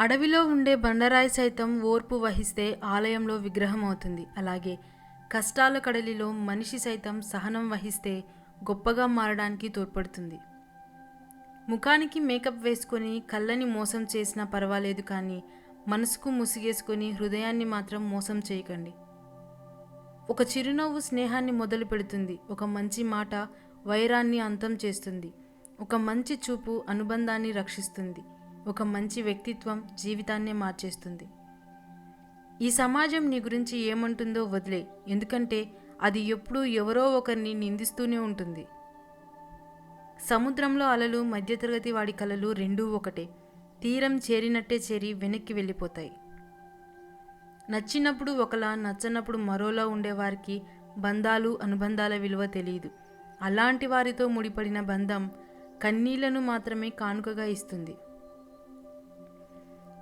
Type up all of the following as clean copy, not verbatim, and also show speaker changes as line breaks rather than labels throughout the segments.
అడవిలో ఉండే బండరాయి సైతం ఓర్పు వహిస్తే ఆలయంలో విగ్రహం అవుతుంది. అలాగే కష్టాల కడలిలో మనిషి సైతం సహనం వహిస్తే గొప్పగా మారడానికి తోడ్పడుతుంది. ముఖానికి మేకప్ వేసుకొని కళ్ళని మోసం చేసినా పర్వాలేదు, కానీ మనసుకు ముసిగేసుకొని హృదయాన్ని మాత్రం మోసం చేయకండి. ఒక చిరునవ్వు స్నేహాన్ని మొదలు పెడుతుంది. ఒక మంచి మాట వైరాన్ని అంతం చేస్తుంది. ఒక మంచి చూపు అనుబంధాన్ని రక్షిస్తుంది. ఒక మంచి వ్యక్తిత్వం జీవితాన్నే మార్చేస్తుంది. ఈ సమాజం నీ గురించి ఏమంటుందో వదిలే, ఎందుకంటే అది ఎప్పుడూ ఎవరో ఒకరిని నిందిస్తూనే ఉంటుంది. సముద్రంలో అలలు, మధ్యతరగతి వాడి కలలు రెండూ ఒకటే. తీరం చేరినట్టే చేరి వెనక్కి వెళ్ళిపోతాయి. నచ్చినప్పుడు ఒకలా, నచ్చనప్పుడు మరోలా ఉండేవారికి బంధాలు, అనుబంధాల విలువ తెలియదు. అలాంటి వారితో ముడిపడిన బంధం కన్నీళ్లను మాత్రమే కానుకగా ఇస్తుంది.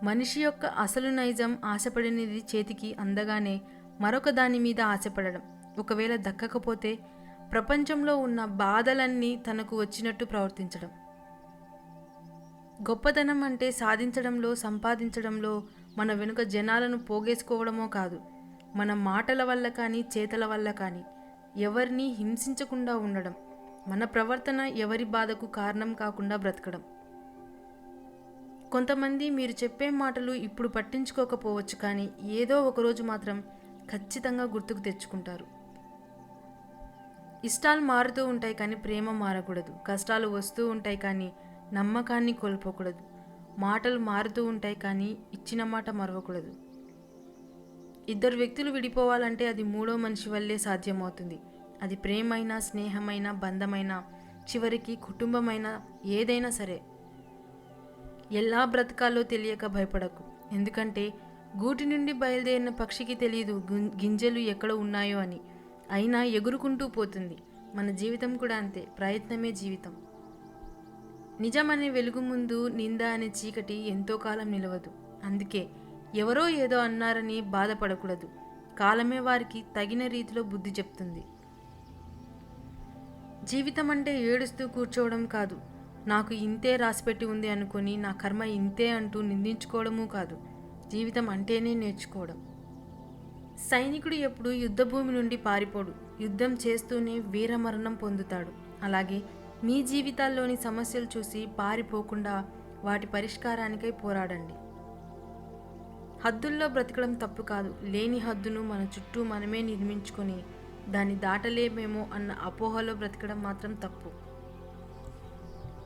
మనిషి యొక్క అసలు నైజం ఆశపడినది చేతికి అందగానే మరొక దాని మీద ఆశపడడం. ఒకవేళ దక్కకపోతే ప్రపంచంలో ఉన్న బాధలన్నీ తనకు వచ్చినట్టు ప్రవర్తించడం. గొప్పతనం అంటే సాధించడంలో, సంపాదించడంలో మన వెనుక జనాలను పోగేసుకోవడమో కాదు, మన మాటల వల్ల కానీ చేతల వల్ల కానీ ఎవరిని హింసించకుండా ఉండడం, మన ప్రవర్తన ఎవరి బాధకు కారణం కాకుండా బ్రతకడం. కొంతమంది మీరు చెప్పే మాటలు ఇప్పుడు పట్టించుకోకపోవచ్చు, కానీ ఏదో ఒకరోజు మాత్రం ఖచ్చితంగా గుర్తుకు తెచ్చుకుంటారు. ఇష్టాలు మారుతూ ఉంటాయి కానీ ప్రేమ మారకూడదు. కష్టాలు వస్తూ ఉంటాయి కానీ నమ్మకాన్ని కోల్పోకూడదు. మాటలు మారుతూ ఉంటాయి కానీ ఇచ్చిన మాట మరవకూడదు. ఇద్దరు వ్యక్తులు విడిపోవాలంటే అది మూడో మనిషి వల్లే సాధ్యమవుతుంది. అది ప్రేమైనా, స్నేహమైనా, బంధమైనా, చివరికి కుటుంబమైనా, ఏదైనా సరే. ఎలా బ్రతకాలో తెలియక భయపడకు, ఎందుకంటే గూటి నుండి బయలుదేరిన పక్షికి తెలియదు గింజలు ఎక్కడ ఉన్నాయో అని. అయినా ఎగురుకుంటూ పోతుంది. మన జీవితం కూడా అంతే. ప్రయత్నమే జీవితం. నిజం అనే వెలుగు ముందు నింద అనే చీకటి ఎంతో కాలం నిలవదు. అందుకే ఎవరో ఏదో అన్నారని బాధపడకూడదు. కాలమే వారికి తగిన రీతిలో బుద్ధి చెప్తుంది. జీవితం అంటే ఏడుస్తూ కూర్చోవడం కాదు. నాకు ఇంతే రాసిపెట్టి ఉంది అనుకొని నా కర్మ ఇంతే అంటూ నిందించుకోవడమూ కాదు. జీవితం అంటేనే నేర్చుకోవడం. సైనికుడు ఎప్పుడు యుద్ధభూమి నుండి పారిపోడు, యుద్ధం చేస్తూనే వీరమరణం పొందుతాడు. అలాగే మీ జీవితాల్లోని సమస్యలు చూసి పారిపోకుండా వాటి పరిష్కారానికై పోరాడండి. హద్దుల్లో బ్రతకడం తప్పు కాదు. లేని హద్దును మన చుట్టూ మనమే నిర్మించుకొని దాన్ని దాటలేమేమో అన్న అపోహలో బ్రతకడం మాత్రం తప్పు.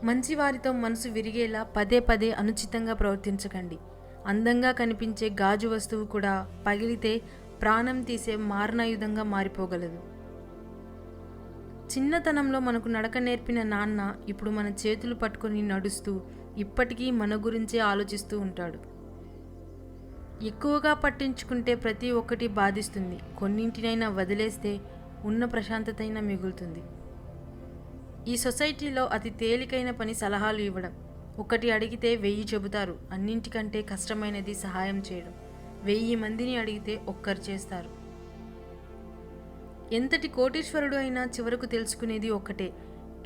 మంచివారితో మనసు విరిగేలా పదే పదే అనుచితంగా ప్రవర్తించకండి. అందంగా కనిపించే గాజు వస్తువు కూడా పగిలితే ప్రాణం తీసే మారణాయుధంగా మారిపోగలదు. చిన్నతనంలో మనకు నడక నేర్పిన నాన్న ఇప్పుడు మన చేతులు పట్టుకొని నడుస్తూ ఇప్పటికీ మన గురించే ఆలోచిస్తూ ఉంటాడు. ఎక్కువగా పట్టించుకుంటే ప్రతి ఒక్కటి బాధిస్తుంది. కొన్నింటినైనా వదిలేస్తే ఉన్న ప్రశాంతతైనా మిగులుతుంది. ఈ సొసైటీలో అతి తేలికైన పని సలహాలు ఇవ్వడం. ఒకటి అడిగితే 1000 చెబుతారు. అన్నింటికంటే కష్టమైనది సహాయం చేయడం. 1000 మందిని అడిగితే ఒక్కరు చేస్తారు. ఎంతటి కోటీశ్వరుడు అయినా చివరకు తెలుసుకునేది ఒక్కటే,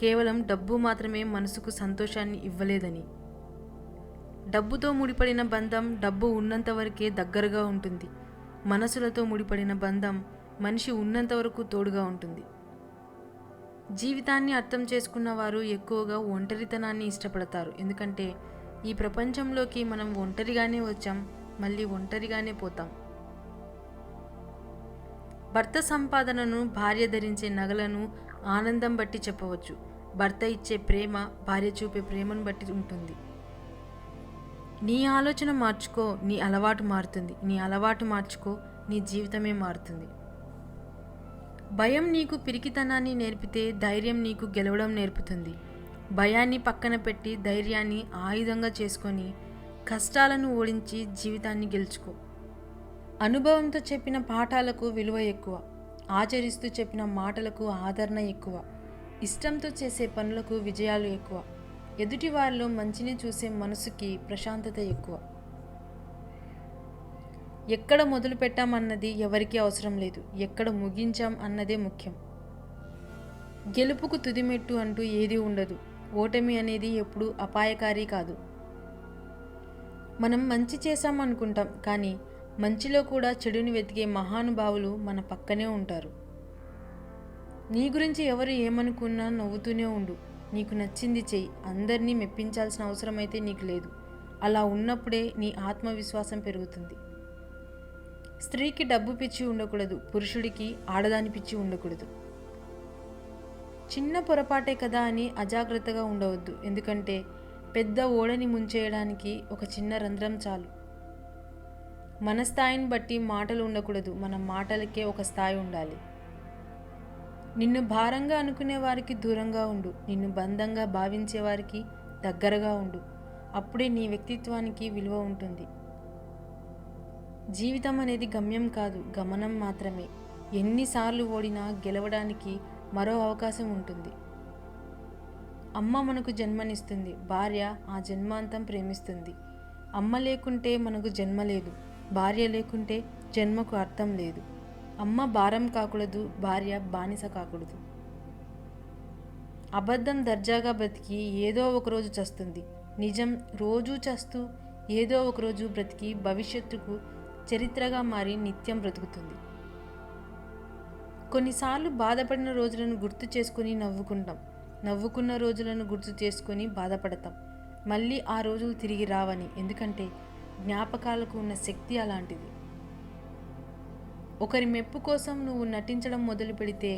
కేవలం డబ్బు మాత్రమే మనసుకు సంతోషాన్ని ఇవ్వలేదని. డబ్బుతో ముడిపడిన బంధం డబ్బు ఉన్నంత వరకే దగ్గరగా ఉంటుంది. మనసులతో ముడిపడిన బంధం మనిషి ఉన్నంత వరకు తోడుగా ఉంటుంది. జీవితాన్ని అర్థం చేసుకున్న వారు ఎక్కువగా ఒంటరితనాన్ని ఇష్టపడతారు. ఎందుకంటే ఈ ప్రపంచంలోకి మనం ఒంటరిగానే వచ్చాం, మళ్ళీ ఒంటరిగానే పోతాం. భర్త సంపాదనను, భార్య ధరించే నగలను ఆనందం బట్టి చెప్పవచ్చు. భర్త ఇచ్చే ప్రేమ భార్య చూపే ప్రేమను బట్టి ఉంటుంది. నీ ఆలోచన మార్చుకో, నీ అలవాటు మారుతుంది. నీ అలవాటు మార్చుకో, నీ జీవితమే మారుతుంది. భయం నీకు పిరికితనాన్ని నేర్పితే ధైర్యం నీకు గెలవడం నేర్పుతుంది. భయాన్ని పక్కన పెట్టి ధైర్యాన్ని ఆయుధంగా చేసుకొని కష్టాలను ఓడించి జీవితాన్ని గెలుచుకో. అనుభవంతో చెప్పిన పాఠాలకు విలువ ఎక్కువ. ఆచరిస్తూ చెప్పిన మాటలకు ఆదరణ ఎక్కువ. ఇష్టంతో చేసే పనులకు విజయాలు ఎక్కువ. ఎదుటి వారిలో మంచిని చూసే మనసుకి ప్రశాంతత ఎక్కువ. ఎక్కడ మొదలు పెట్టామన్నది ఎవరికీ అవసరం లేదు, ఎక్కడ ముగించాం అన్నదే ముఖ్యం. గెలుపుకు తుదిమెట్టు అంటూ ఏదీ ఉండదు. ఓటమి అనేది ఎప్పుడూ అపాయకారి కాదు. మనం మంచి చేశామనుకుంటాం, కానీ మంచిలో కూడా చెడుని వెతికే మహానుభావులు మన పక్కనే ఉంటారు. నీ గురించి ఎవరు ఏమనుకున్నా నవ్వుతూనే ఉండు. నీకు నచ్చింది చెయ్యి. అందరినీ మెప్పించాల్సిన అవసరం అయితే నీకు లేదు. అలా ఉన్నప్పుడే నీ ఆత్మవిశ్వాసం పెరుగుతుంది. స్త్రీకి డబ్బు పిచ్చి ఉండకూడదు, పురుషుడికి ఆడదాని పిచ్చి ఉండకూడదు. చిన్న పొరపాటే కదా అని అజాగ్రత్తగా ఉండవద్దు, ఎందుకంటే పెద్ద ఓడని ముంచేయడానికి ఒక చిన్న రంధ్రం చాలు. మన స్థాయిని బట్టి మాటలు ఉండకూడదు, మన మాటలకే ఒక స్థాయి ఉండాలి. నిన్ను భారంగా అనుకునే వారికి దూరంగా ఉండు, నిన్ను బంధంగా భావించే వారికి దగ్గరగా ఉండు. అప్పుడే నీ వ్యక్తిత్వానికి విలువ ఉంటుంది. జీవితం అనేది గమ్యం కాదు, గమనం మాత్రమే. ఎన్నిసార్లు ఓడినా గెలవడానికి మరో అవకాశం ఉంటుంది. అమ్మ మనకు జన్మనిస్తుంది, భార్య ఆ జన్మాంతం ప్రేమిస్తుంది. అమ్మ లేకుంటే మనకు జన్మ లేదు, భార్య లేకుంటే జన్మకు అర్థం లేదు. అమ్మ భారం కాకూడదు, భార్య బానిస కాకూడదు. అబద్ధం దర్జాగా బ్రతికి ఏదో ఒకరోజు చస్తుంది. నిజం రోజూ చస్తూ ఏదో ఒకరోజు బ్రతికి భవిష్యత్తుకు చరిత్రగా మారి నిత్యం బ్రతుకుతుంది. కొన్నిసార్లు బాధపడిన రోజులను గుర్తు చేసుకుని నవ్వుకుంటాం, నవ్వుకున్న రోజులను గుర్తు చేసుకొని బాధపడతాం. మళ్ళీ ఆ రోజులు తిరిగి రావని, ఎందుకంటే జ్ఞాపకాలకు ఉన్న శక్తి అలాంటిది. ఒకరి మెప్పు కోసం నువ్వు నటించడం మొదలు పెడితే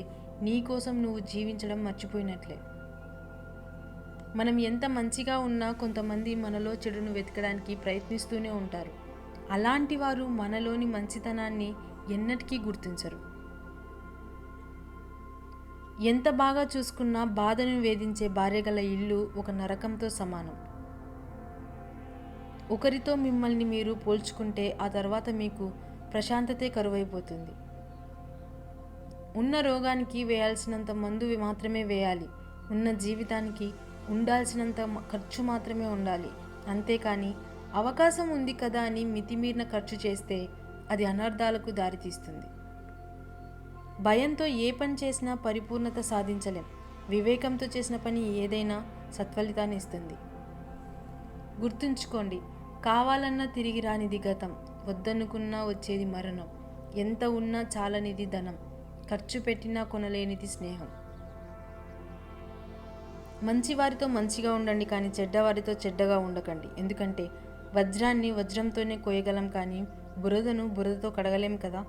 నీ కోసం నువ్వు జీవించడం మర్చిపోయినట్లే. మనం ఎంత మంచిగా ఉన్నా కొంతమంది మనలో చెడును వెతకడానికి ప్రయత్నిస్తూనే ఉంటారు. అలాంటి వారు మనలోని మంచితనాన్ని ఎన్నటికీ గుర్తించరు. ఎంత బాగా చూసుకున్నా బాధను వేధించే భార్య గల ఇల్లు ఒక నరకంతో సమానం. ఒకరితో మిమ్మల్ని మీరు పోల్చుకుంటే ఆ తర్వాత మీకు ప్రశాంతతే కరువైపోతుంది. ఉన్న రోగానికి వేయాల్సినంత మందు మాత్రమే వేయాలి, ఉన్న జీవితానికి ఉండాల్సినంత ఖర్చు మాత్రమే ఉండాలి. అంతేకాని అవకాశం ఉంది కదా అని మితిమీరిన ఖర్చు చేస్తే అది అనర్థాలకు దారితీస్తుంది. భయంతో ఏ పని చేసినా పరిపూర్ణత సాధించలేం. వివేకంతో చేసిన పని ఏదైనా సత్ఫలితాన్ని ఇస్తుంది. గుర్తుంచుకోండి, కావాలన్నా తిరిగి రానిది గతం, వద్దనుకున్నా వచ్చేది మరణం, ఎంత ఉన్నా చాలనిది ధనం, ఖర్చు పెట్టినా కొనలేనిది స్నేహం. మంచివారితో మంచిగా ఉండండి, కానీ చెడ్డవారితో చెడ్డగా ఉండకండి. ఎందుకంటే వజ్రాన్ని వజ్రంతోనే కోయగలం, కానీ బురదను బురదతో కడగలేం కదా.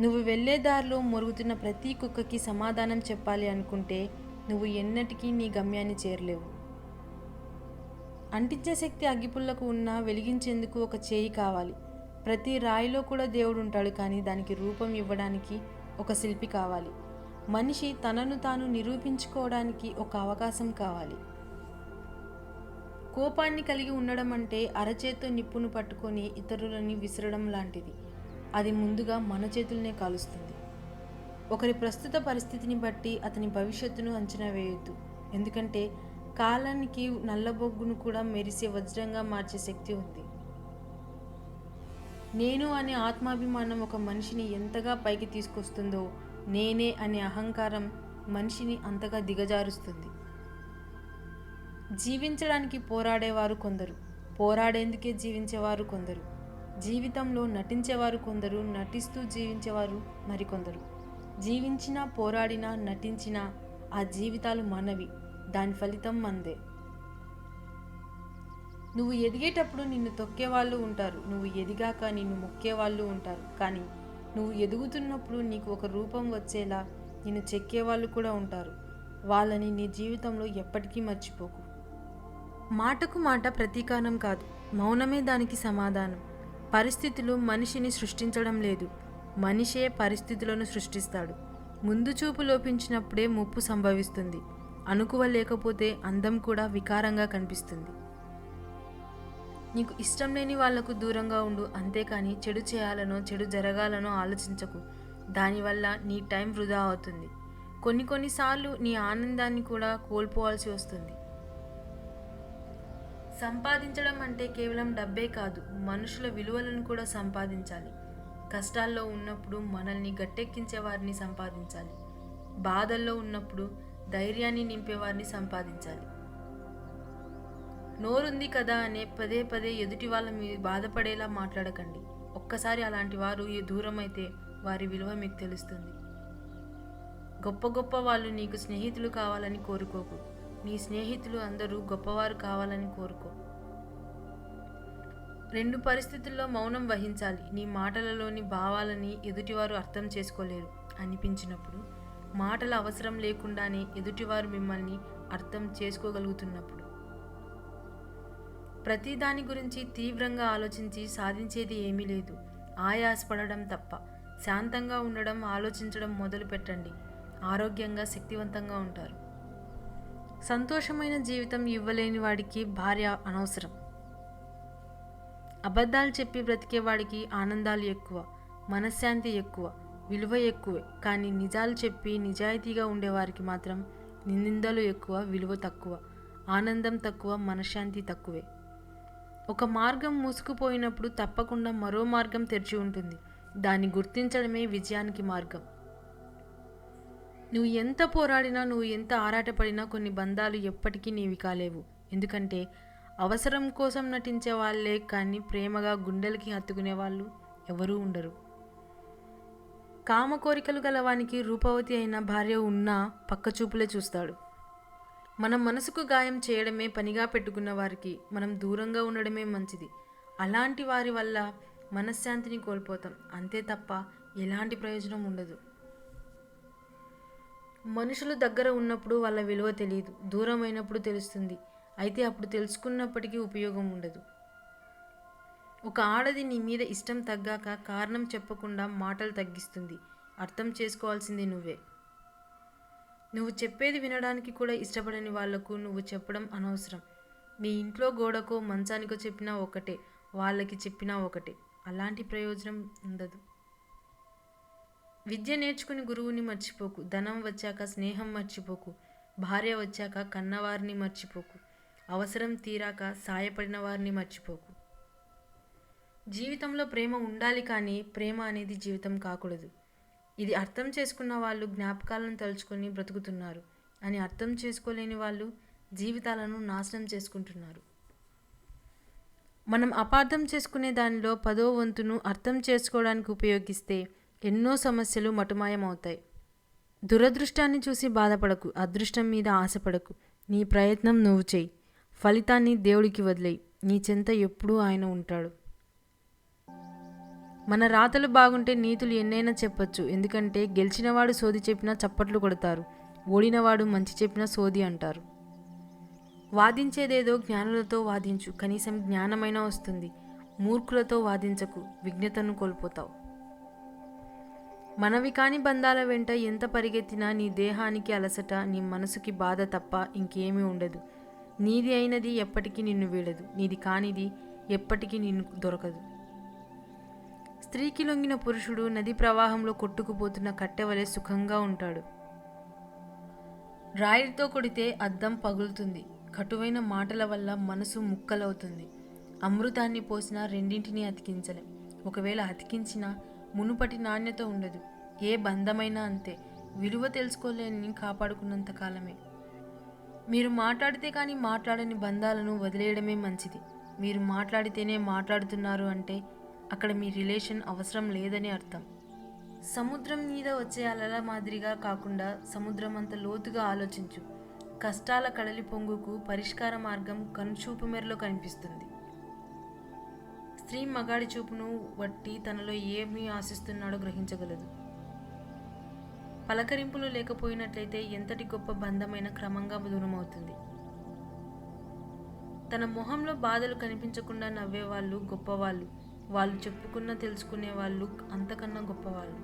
నువ్వు వెళ్ళే దారిలో మొరుగుతున్న ప్రతి కుక్కకి సమాధానం చెప్పాలి అనుకుంటే నువ్వు ఎన్నటికీ నీ గమ్యాన్ని చేరలేవు. అంటించే శక్తి అగ్గిపుల్లకు ఉన్నా వెలిగించేందుకు ఒక చేయి కావాలి. ప్రతి రాయిలో కూడా దేవుడు ఉంటాడు, కానీ దానికి రూపం ఇవ్వడానికి ఒక శిల్పి కావాలి. మనిషి తనను తాను నిరూపించుకోవడానికి ఒక అవకాశం కావాలి. కోపాన్ని కలిగి ఉండడం అంటే అరచేత్తో నిప్పును పట్టుకొని ఇతరులని విసరడం లాంటిది. అది ముందుగా మన చేతులనే కాలుస్తుంది. ఒకరి ప్రస్తుత పరిస్థితిని బట్టి అతని భవిష్యత్తును అంచనా వేయొద్దు, ఎందుకంటే కాలానికి నల్లబొగ్గును కూడా మెరిసే వజ్రంగా మార్చే శక్తి ఉంది. నేను అనే ఆత్మాభిమానం ఒక మనిషిని ఎంతగా పైకి తీసుకొస్తుందో, నేనే అనే అహంకారం మనిషిని అంతగా దిగజారుస్తుంది. జీవించడానికి పోరాడేవారు కొందరు, పోరాడేందుకే జీవించేవారు కొందరు, జీవితంలో నటించేవారు కొందరు, నటిస్తూ జీవించేవారు మరికొందరు. జీవించినా పోరాడినా నటించినా ఆ జీవితాలు మనవి, దాని ఫలితం మనదే. నువ్వు ఎదిగేటప్పుడు నిన్ను తొక్కేవాళ్ళు ఉంటారు, నువ్వు ఎదిగాక నిన్ను మొక్కేవాళ్ళు ఉంటారు, కానీ నువ్వు ఎదుగుతున్నప్పుడు నీకు ఒక రూపం వచ్చేలా నిన్ను చెక్కేవాళ్ళు కూడా ఉంటారు. వాళ్ళని నీ జీవితంలో ఎప్పటికీ మర్చిపోకు. మాటకు మాట ప్రతీకారం కాదు, మౌనమే దానికి సమాధానం. పరిస్థితులు మనిషిని సృష్టించడం లేదు, మనిషే పరిస్థితులను సృష్టిస్తాడు. ముందు చూపు లోపించినప్పుడే ముప్పు సంభవిస్తుంది. అణుకువ లేకపోతే అందం కూడా వికారంగా కనిపిస్తుంది. నీకు ఇష్టం లేని వాళ్లకు దూరంగా ఉండు, అంతేకాని చెడు చేయాలనో చెడు జరగాలనో ఆలోచించకు. దానివల్ల నీ టైం వృధా అవుతుంది. కొన్నిసార్లు నీ ఆనందాన్ని కూడా కోల్పోవాల్సి వస్తుంది. సంపాదించడం అంటే కేవలం డబ్బే కాదు, మనుషుల విలువలను కూడా సంపాదించాలి. కష్టాల్లో ఉన్నప్పుడు మనల్ని గట్టెక్కించే వారిని సంపాదించాలి. బాధల్లో ఉన్నప్పుడు ధైర్యాన్ని నింపేవారిని సంపాదించాలి. నోరుంది కదా అనే పదే పదే ఎదుటి వాళ్ళ మీ బాధపడేలా మాట్లాడకండి. ఒక్కసారి అలాంటి వారు దూరమైతే వారి విలువ మీకు తెలుస్తుంది. గొప్ప గొప్ప వాళ్ళు నీకు స్నేహితులు కావాలని కోరుకోకు. నీ స్నేహితులు అందరూ గొప్పవారు కావాలని కోరుకో. 2 పరిస్థితుల్లో మౌనం వహించాలి. నీ మాటలలోని భావాలని ఎదుటివారు అర్థం చేసుకోలేరు అనిపించినప్పుడు, మాటల అవసరం లేకుండానే ఎదుటివారు మిమ్మల్ని అర్థం చేసుకోగలుగుతున్నప్పుడు. ప్రతి దాని గురించి తీవ్రంగా ఆలోచించి సాధించేది ఏమీ లేదు. ఆయాసపడడం తప్ప. శాంతంగా ఉండడం, ఆలోచించడం మొదలు పెట్టండి. ఆరోగ్యంగా, శక్తివంతంగా ఉంటారు. సంతోషమైన జీవితం ఇవ్వలేని వాడికి భార్య అనవసరం. అబద్ధాలు చెప్పి బ్రతికేవాడికి ఆనందాలు ఎక్కువ, మనశ్శాంతి ఎక్కువ, విలువ ఎక్కువే. కానీ నిజాలు చెప్పి నిజాయితీగా ఉండేవారికి మాత్రం నిందలు ఎక్కువ, విలువ తక్కువ, ఆనందం తక్కువ, మనశ్శాంతి తక్కువే. ఒక మార్గం మూసుకుపోయినప్పుడు తప్పకుండా మరో మార్గం తెరిచి ఉంటుంది. దాన్ని గుర్తించడమే విజయానికి మార్గం. నువ్వు ఎంత పోరాడినా, నువ్వు ఎంత ఆరాటపడినా కొన్ని బంధాలు ఎప్పటికీ నీవి కాలేవు. ఎందుకంటే అవసరం కోసం నటించే వాళ్ళే కానీ ప్రేమగా గుండెలకి హత్తుకునే వాళ్ళు ఎవరూ ఉండరు. కామ కోరికలు గలవానికి రూపవతి అయిన భార్య ఉన్నా పక్కచూపులే చూస్తాడు. మన మనసుకు గాయం చేయడమే పనిగా పెట్టుకున్న వారికి మనం దూరంగా ఉండడమే మంచిది. అలాంటి వారి వల్ల మనశ్శాంతిని కోల్పోతాం, అంతే తప్ప ఎలాంటి ప్రయోజనం ఉండదు. మనుషులు దగ్గర ఉన్నప్పుడు వాళ్ళ విలువ తెలియదు, దూరం అయినప్పుడు తెలుస్తుంది. అయితే అప్పుడు తెలుసుకున్నప్పటికీ ఉపయోగం ఉండదు. ఒక ఆడది నీ మీద ఇష్టం తగ్గాక కారణం చెప్పకుండా మాటలు తగ్గిస్తుంది. అర్థం చేసుకోవాల్సింది నువ్వే. నువ్వు చెప్పేది వినడానికి కూడా ఇష్టపడని వాళ్లకు నువ్వు చెప్పడం అనవసరం. మీ ఇంట్లో గోడకో మంచానికో చెప్పినా ఒకటే, వాళ్ళకి చెప్పినా ఒకటే. అలాంటి ప్రయోజనం ఉండదు. విద్య నేర్చుకుని గురువుని మర్చిపోకు. ధనం వచ్చాక స్నేహం మర్చిపోకు. భార్య వచ్చాక కన్నవారిని మర్చిపోకు. అవసరం తీరాక సాయపడిన వారిని మర్చిపోకు. జీవితంలో ప్రేమ ఉండాలి, కానీ ప్రేమ అనేది జీవితం కాకూడదు. ఇది అర్థం చేసుకున్న వాళ్ళు జ్ఞాపకాలను తలుచుకొని బ్రతుకుతున్నారు అని అర్థం చేసుకోలేని వాళ్ళు జీవితాలను నాశనం చేసుకుంటున్నారు. మనం అపార్థం చేసుకునే దానిలో 10వ వంతును అర్థం చేసుకోవడానికి ఉపయోగిస్తే ఎన్నో సమస్యలు మటుమాయమవుతాయి. దురదృష్టాన్ని చూసి బాధపడకు, అదృష్టం మీద ఆశపడకు. నీ ప్రయత్నం నువ్వు చేయి, ఫలితాన్ని దేవుడికి వదిలేయి. నీ చెంత ఎప్పుడూ ఆయన ఉంటాడు. మన రాతలు బాగుంటే నీతులు ఎన్నైనా చెప్పొచ్చు. ఎందుకంటే గెలిచినవాడు సోది చెప్పినా చప్పట్లు కొడతారు, ఓడినవాడు మంచి చెప్పినా సోది అంటారు. వాదించేదేదో జ్ఞానులతో వాదించు, కనీసం జ్ఞానమైనా వస్తుంది. మూర్ఖులతో వాదించకు, విజ్ఞతను కోల్పోతావు. మనవి కాని బంధాల వెంట ఎంత పరిగెత్తినా నీ దేహానికి అలసట, నీ మనసుకి బాధ తప్ప ఇంకేమీ ఉండదు. నీది అయినది ఎప్పటికీ నిన్ను వీడదు, నీది కానిది ఎప్పటికీ నిన్ను దొరకదు. స్త్రీకి లొంగిన పురుషుడు నది ప్రవాహంలో కొట్టుకుపోతున్న కట్టెవలే సుఖంగా ఉంటాడు. రాయితో కొడితే అద్దం పగులుతుంది. కటువైన మాటల వల్ల మనసు ముక్కలవుతుంది. అమృతాన్ని పోసినా రెండింటినీ అతికించలేం. ఒకవేళ అతికించినా మునుపటి నాణ్యత ఉండదు. ఏ బంధమైనా అంతే. విలువ తెలుసుకోలేని కాపాడుకున్నంత కాలమే. మీరు మాట్లాడితే కానీ మాట్లాడని బంధాలను వదిలేయడమే మంచిది. మీరు మాట్లాడితేనే మాట్లాడుతున్నారు అంటే అక్కడ మీ రిలేషన్ అవసరం లేదని అర్థం. సముద్రం మీద వచ్చే అలల మాదిరిగా కాకుండా సముద్రం అంత లోతుగా ఆలోచించు. కష్టాల కడలి పొంగుకు పరిష్కార మార్గం కనుచూపు మేరలో కనిపిస్తుంది. స్త్రీ మగాడి చూపును బట్టి తనలో ఏమి ఆశిస్తున్నాడో గ్రహించగలదు. పలకరింపులు లేకపోయినట్లయితే ఎంతటి గొప్ప బంధమైన క్రమంగా దూరమవుతుంది. తన మొహంలో బాధలు కనిపించకుండా నవ్వేవాళ్ళు గొప్పవాళ్ళు. వాళ్ళు చెప్పుకున్న తెలుసుకునే వాళ్ళు అంతకన్నా గొప్పవాళ్ళు.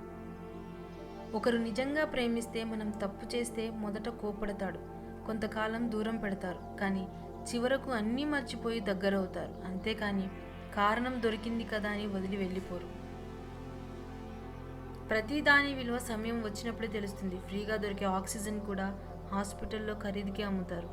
ఒకరు నిజంగా ప్రేమిస్తే మనం తప్పు చేస్తే మొదట కోపడతాడు, కొంతకాలం దూరం పెడతారు, కానీ చివరకు అన్నీ మర్చిపోయి దగ్గరవుతారు. అంతేకాని కారణం దొరికింది కదా అని వదిలి వెళ్ళిపోరు. ప్రతి దాని విలువ సమయం వచ్చినప్పుడే తెలుస్తుంది. ఫ్రీగా దొరికే ఆక్సిజన్ కూడా హాస్పిటల్లో ఖరీదుకే అమ్ముతారు.